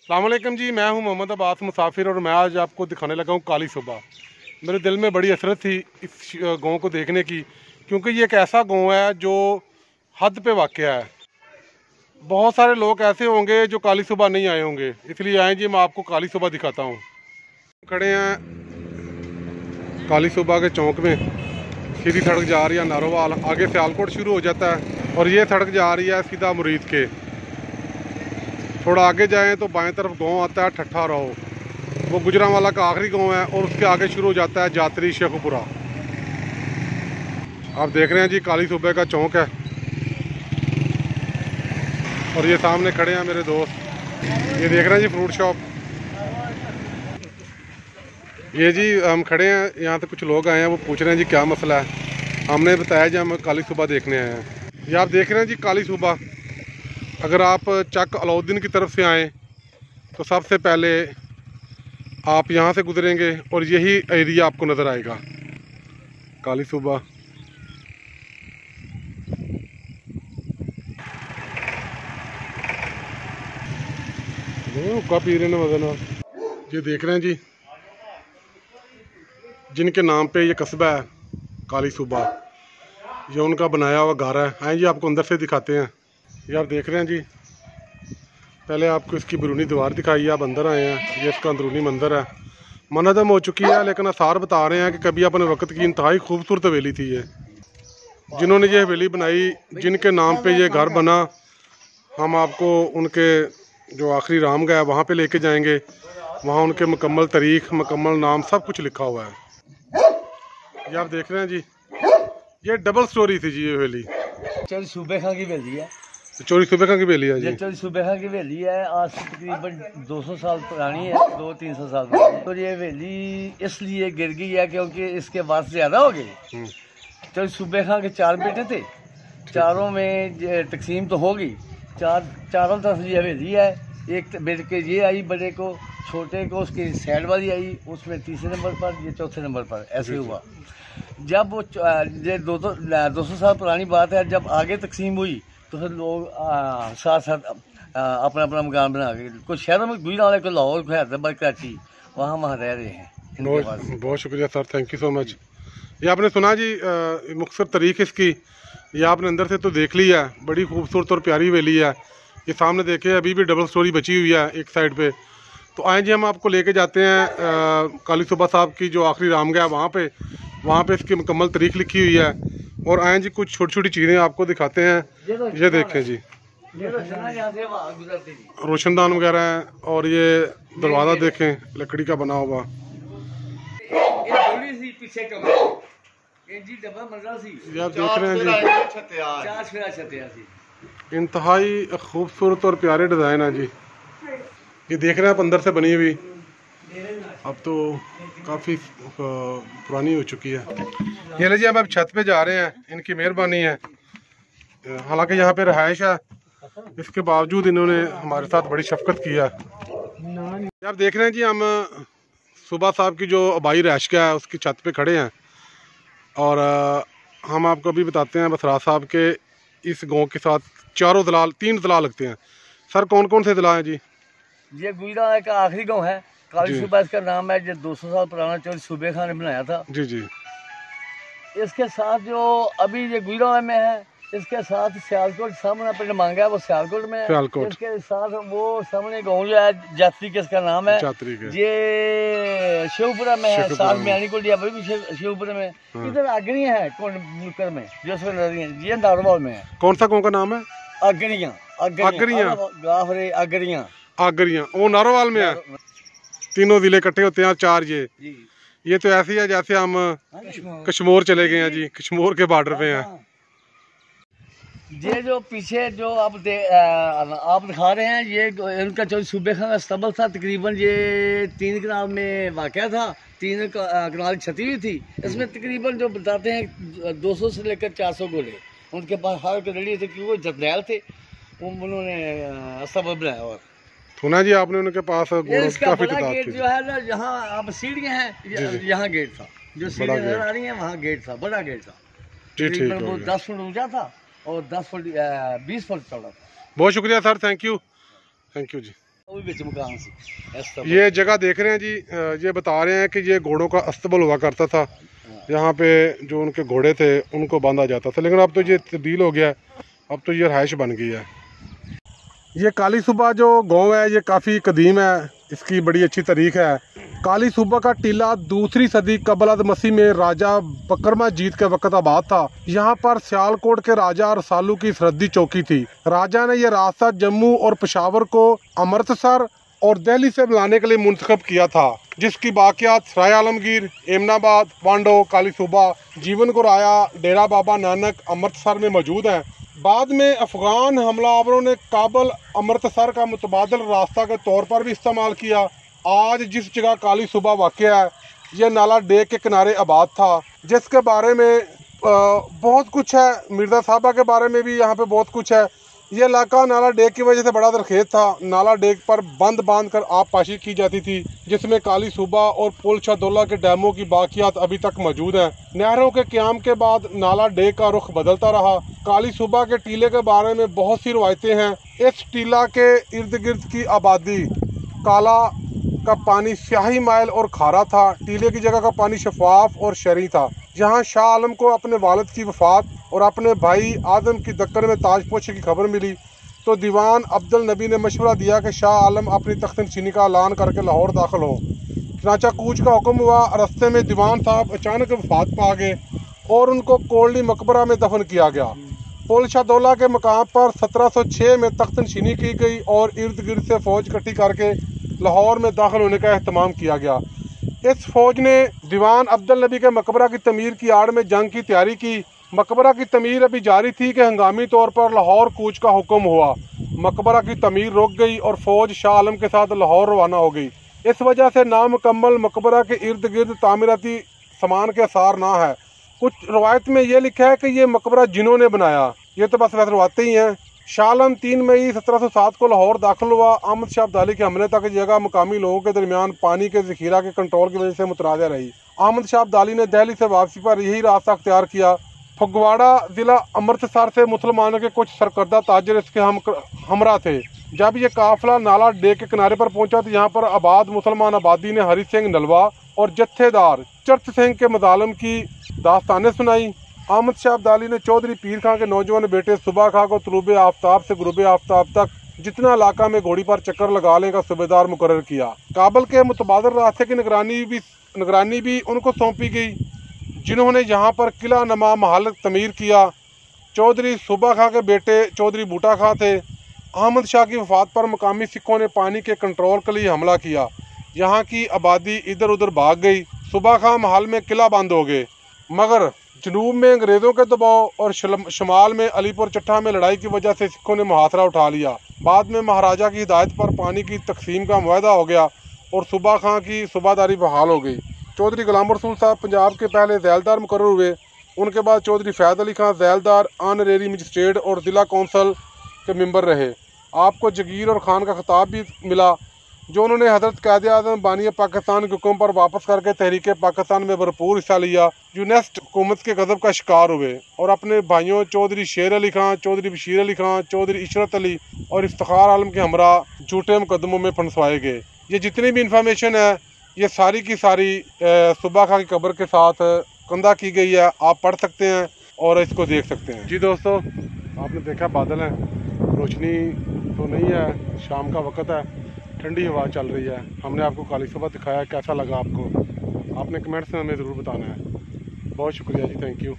अस्सलामुअलैकुम जी, मैं हूं मोहम्मद अब्बास मुसाफिर और मैं आज आपको दिखाने लगा हूं काली सुबह। मेरे दिल में बड़ी हसरत थी इस गांव को देखने की, क्योंकि ये एक ऐसा गांव है जो हद पे वाक़या है। बहुत सारे लोग ऐसे होंगे जो काली सुबह नहीं आए होंगे, इसलिए आए जी मैं आपको काली सुबह दिखाता हूँ। खड़े हैं काली सुबह के चौक में। सीधी सड़क जा रही है नारोवाल, आगे सियालकोट शुरू हो जाता है और ये सड़क जा रही है सीधा मुरीद के। थोड़ा आगे जाएं तो बाएं तरफ गांव आता है ठट्ठा राव, वो गुजरांवाला का आखिरी गांव है और उसके आगे शुरू हो जाता है जातरी शेखुपुरा। आप देख रहे हैं जी काली सुबह का चौक है और ये सामने खड़े हैं मेरे दोस्त, ये देख रहे हैं जी फ्रूट शॉप। ये जी हम खड़े हैं, यहाँ तो कुछ लोग आए हैं, वो पूछ रहे हैं जी क्या मसला है। हमने बताया जी हम काली सुबह देखने आए हैं। ये आप देख रहे हैं जी काली सुबह। अगर आप चक अलाउद्दीन की तरफ से आएँ तो सबसे पहले आप यहाँ से गुजरेंगे और यही एरिया आपको नज़र आएगा काली सुबह। हुक्का पी रहे हैं। ये देख रहे हैं जी जिनके नाम पे ये कस्बा है काली सुबह, ये उनका बनाया हुआ घर है। आए जी आपको अंदर से दिखाते हैं। ये आप देख रहे हैं जी, पहले आपको इसकी बैरूनी दीवार दिखाई, आप अंदर आए हैं। ये इसका अंदरूनी मंदिर है, मनहदम हो चुकी है, लेकिन आसार बता रहे हैं कि कभी अपने वक्त की इंतहाई खूबसूरत हवेली थी ये। जिन्होंने ये हवेली बनाई, जिनके नाम पे ये घर बना, हम आपको उनके जो आखिरी रामगह है वहाँ पे लेके जाएंगे। वहाँ उनके मुकम्मल तारीख, मुकम्मल नाम सब कुछ लिखा हुआ है। ये आप देख रहे हैं जी, ये डबल स्टोरी थी जी ये हवेली। चोरी सूबे खां की हवेली है। चोरी सूबे खां की हवेली है जी। ये चोरी सूबे खां की हवेली है, आज से तकरीबन 200 साल पुरानी है, 200-300 साल पुरानी। तो ये हवेली इसलिए गिर गई है क्योंकि इसके वारस ज़्यादा हो गए। चोरी सूबे खां के 4 बेटे थे, चारों में तकसीम तो हो गई। चारों तरफ ये हवेली है। एक बेटे के ये आई बड़े को, छोटे को उसकी साइड वाली आई, उसमें तीसरे नंबर पर, ये चौथे नंबर पर। ऐसे हुआ जब वो ये 200 साल पुरानी बात है। जब आगे तकसीम हुई तो फिर लोग साथ साथ अपना अपना मकान बना गए। कुछ शहरों में गुजरात वाले को लाहौर, हैदराबाद, कराची, वहाँ रह रहे हैं। बहुत शुक्रिया sir, thank you so much. ये आपने सुना जी मुख्तसर तारीख इसकी, ये आपने अंदर से तो देख लिया, बड़ी खूबसूरत और प्यारी हवेली है। ये सामने देखे अभी भी डबल स्टोरी बची हुई है एक साइड पे। तो आए जी हम आपको लेके जाते हैं काली सुबह साहब की जो आखिरी रामगह है वहाँ पे इसकी मुकम्मल तारीख लिखी हुई है। और आए जी कुछ छोटी छोटी चीज़ें आपको दिखाते हैं। ये देखें जी, रोशनदान वगैरह है और ये दरवाज़ा देखें लकड़ी का बना हुआ। ये आप देख रहे हैं जी, इंतहाई खूबसूरत और प्यारे डिज़ाइन है जी। ये देख रहे हैं आप अंदर से बनी हुई, अब तो काफ़ी पुरानी हो चुकी है। ये लीजिए अब छत पे जा रहे हैं, इनकी मेहरबानी है। हालांकि यहाँ पे रहायश है, इसके बावजूद इन्होंने हमारे साथ बड़ी शफकत की है। आप देख रहे हैं जी हम सुबह साहब की जो आबाई रहायशगाह है उसकी छत पे खड़े हैं और हम आपको अभी बताते हैं बसरा साहब के इस गांव के साथ 3 दलाल लगते हैं। सर कौन कौन से दलाल हैं जी? ये गुजरात का आखिरी गांव है, काली सुबह इसका नाम है। जो 200 साल पुराना चोरी सूबे खां ने बनाया था जी जी। इसके साथ जो अभी ये गुजरात में है, इसके साथ सियालकोट सामने पिंड मांगा है, वो सियालकोट में है। इसके साथ वो सामने गाँव जो है जातरी के, इसका नाम है। ये शिवपुरा में है, साथ में आनी को लिया भी शिवपुरा में। इधर अगड़ियाँ है मुकर में, जो ये नारोवाल में है। कौन सा गाँव का नाम है? अगड़ियाँ। आगरियाँ वो नारोवाल में है। तीनों जिले इकट्ठे होते हैं, 4 ये तो ऐसे ही है जैसे हम कश्मीर चले गए हैं जी, कश्मीर के बॉर्डर पे हैं। ये जो पीछे जो आप दिखा रहे हैं, ये इनका जो सूबे खां का स्तबल था, तकरीबन ये 3 कनाल में वाक़या था। 3 कनाल छती हुई थी। इसमें तकरीबन जो बताते हैं 200 से लेकर 400 घोड़े उनके पास हार के रेडी थे, क्योंकि वो जरनैल थे, उन्होंने स्तबल बनाया। और सुना जी आपने उनके पास काफी गेट जो है ना, जहाँ आप सीढ़ियाँ हैं, यहाँ गेट था। जो सीढ़ियाँ नजर आ रही हैं वहाँ गेट था, बड़ा गेट था। वो 10 फुट ऊंचा था और 20 फुट चौड़ा था। बहुत शुक्रिया सर, थैंक यू जी। ये जगह देख रहे हैं जी, ये बता रहे हैं कि ये घोड़ों का अस्तबल हुआ करता था। यहाँ पे जो उनके घोड़े थे उनको बांधा जाता था, लेकिन अब तो ये तब्दील हो गया है, अब तो ये रहायश बन गई है। ये काली सूबा जो गांव है ये काफ़ी कदीम है, इसकी बड़ी अच्छी तारीख है। काली सूबा का टीला दूसरी सदी कबल मसीह में राजा बकरमा जीत के वक्त आबाद था। यहाँ पर सियालकोट के राजा रसालू की सरहदी चौकी थी। राजा ने यह रास्ता जम्मू और पेशावर को अमृतसर और दिल्ली से मिलाने के लिए मुंतखब किया था, जिसकी बाकियात सराय आलमगीर, एमनाबाद, पांडो, काली सूबा, जीवन को राया, डेरा बाबा नानक अमृतसर में मौजूद हैं। बाद में अफगान हमलावरों ने काबल अमृतसर का मुतबादल रास्ता के तौर पर भी इस्तेमाल किया। आज जिस जगह काली सूबा वाक़या है यह नाला डेक के किनारे आबाद था, जिसके बारे में बहुत कुछ है। मिर्ज़ा साहबा के बारे में भी यहाँ पे बहुत कुछ है। ये इलाका नाला डेक की वजह से बड़ा दरखेज था। नाला डेक पर बंद बांध कर आबपाशी की जाती थी, जिसमें काली सूबा और पुल शाहदौला के डैमों की बाकियात अभी तक मौजूद हैं। नहरों के क़याम के बाद नाला डेक का रुख बदलता रहा। काली सूबा के टीले के बारे में बहुत सी रवायतें हैं। इस टीला के इर्द गिर्द की आबादी काला का पानी स्याही माइल और खारा था। टीले की जगह का पानी शफाफ और शरी था। यहाँ शाह आलम को अपने वालिद की वफात और अपने भाई आदम की दक्कन में ताजपोशी की खबर मिली तो दीवान अब्दुल नबी ने मशवरा दिया कि शाह आलम अपनी तख्त नशीनी का ऐलान करके लाहौर दाखिल हो। चनाचा कूच का हुक्म हुआ। रास्ते में दीवान साहब अचानक वफात पा गए और उनको कोल्डी मकबरा में दफन किया गया। पुल शाहदौला के मकाम पर 1706 में तख्त नशीनी की गई और इर्द गिर्द से फौज इकट्ठी करके लाहौर में दाखिल होने का एहतमाम किया गया। इस फौज ने दीवान अब्दुल नबी के मकबरा की तमीर की आड़ में जंग की तैयारी की। मकबरा की तमीर अभी जारी थी कि हंगामी तौर पर लाहौर कूच का हुक्म हुआ। मकबरा की तमीर रुक गई और फौज शाह आलम के साथ लाहौर रवाना हो गई। इस वजह से नामुकम्मल मकबरा के इर्द गिर्द तामीराती सामान के आसार ना है। कुछ रवायत में ये लिखा है कि ये मकबरा जिन्हों ने बनाया, ये तो बस वैसे रवायतें ही हैं। शाह आलम 3 मई 1707 को लाहौर दाखिल हुआ। अहमद शाह अब्दाली के हमले तक जगह मुकामी लोगों के दरमियान पानी के ज़ख़ीरा के कंट्रोल की वजह से मुतराजा रही। अहमद शाह अब्दाली ने दिल्ली से वापसी पर यही रास्ता अख्तियार किया। फगवाड़ा ज़िला अमृतसर से मुसलमानों के कुछ सरकर्दा ताजर इसके हमरा थे। जब ये काफिला नाला डेक के किनारे पर पहुंचा तो यहाँ पर आबाद मुसलमान आबादी ने हरी सिंह नलवा और जत्थेदार चरत सिंह के मजालम की दास्तानें सुनाई। अहमद शाह अब्दाली ने चौधरी पीर खां के नौजवान बेटे सुबह खां को तुलूब आफ्ताब से गुरूब आफ्ताब तक जितना इलाका में घोड़ी पर चक्कर लगा लेने का सूबेदार मुकर्रर किया। काबल के मुतबादल रास्ते की निगरानी भी उनको सौंपी गई, जिन्होंने यहाँ पर किला नमा महल तमीर किया। चौधरी सुबह खां के बेटे चौधरी बूटा खां थे। अहमद शाह की वफात पर मकामी सिखों ने पानी के कंट्रोल के लिए हमला किया। यहाँ की आबादी इधर उधर भाग गई। सुबह खां महल में किला बंद हो गए, मगर जनूब में अंग्रेज़ों के दबाव और शमाल में अलीपुर चट्ठा में लड़ाई की वजह से सिखों ने मुहासरा उठा लिया। बाद में महाराजा की हिदायत पर पानी की तकसीम का मुआहदा हो गया और सुबह खां की सूबादारी बहाल हो गई। चौधरी गुलाम रसूल साहब पंजाब के पहले ज़ैलदार मुकर्रर हुए। उनके बाद चौधरी फैज़ अली खां ज़ैलदार ऑनरेरी मजिस्ट्रेट और ज़िला कौंसल के मेंबर रहे। आपको जगीर और खान का खिताब भी मिला, जो उन्होंने हज़रत क़ायद-ए-आज़म बानी पाकिस्तान के हुक्म पर वापस करके तहरीक पाकिस्तान में भरपूर हिस्सा लिया। यूनेस्ट हुकूमत के गज़ब का शिकार हुए और अपने भाइयों चौधरी शेर अली खां, चौधरी बशीर अली खां, चौधरी इशरत अली और इफ्तिखार आलम के हमरा झूठे मुकदमों में फंसवाए गए। ये जितनी भी इंफॉर्मेशन है ये सारी की सारी सुबह खां की कब्र के साथ कंधा की गई है। आप पढ़ सकते हैं और इसको देख सकते हैं। जी दोस्तों, आपने देखा बादल हैं, रोशनी तो नहीं है, शाम का वक्त है, ठंडी हवा चल रही है। हमने आपको काली सूबा दिखाया, कैसा लगा आपको? आपने कमेंट्स में हमें ज़रूर बताना है। बहुत शुक्रिया जी, थैंक यू।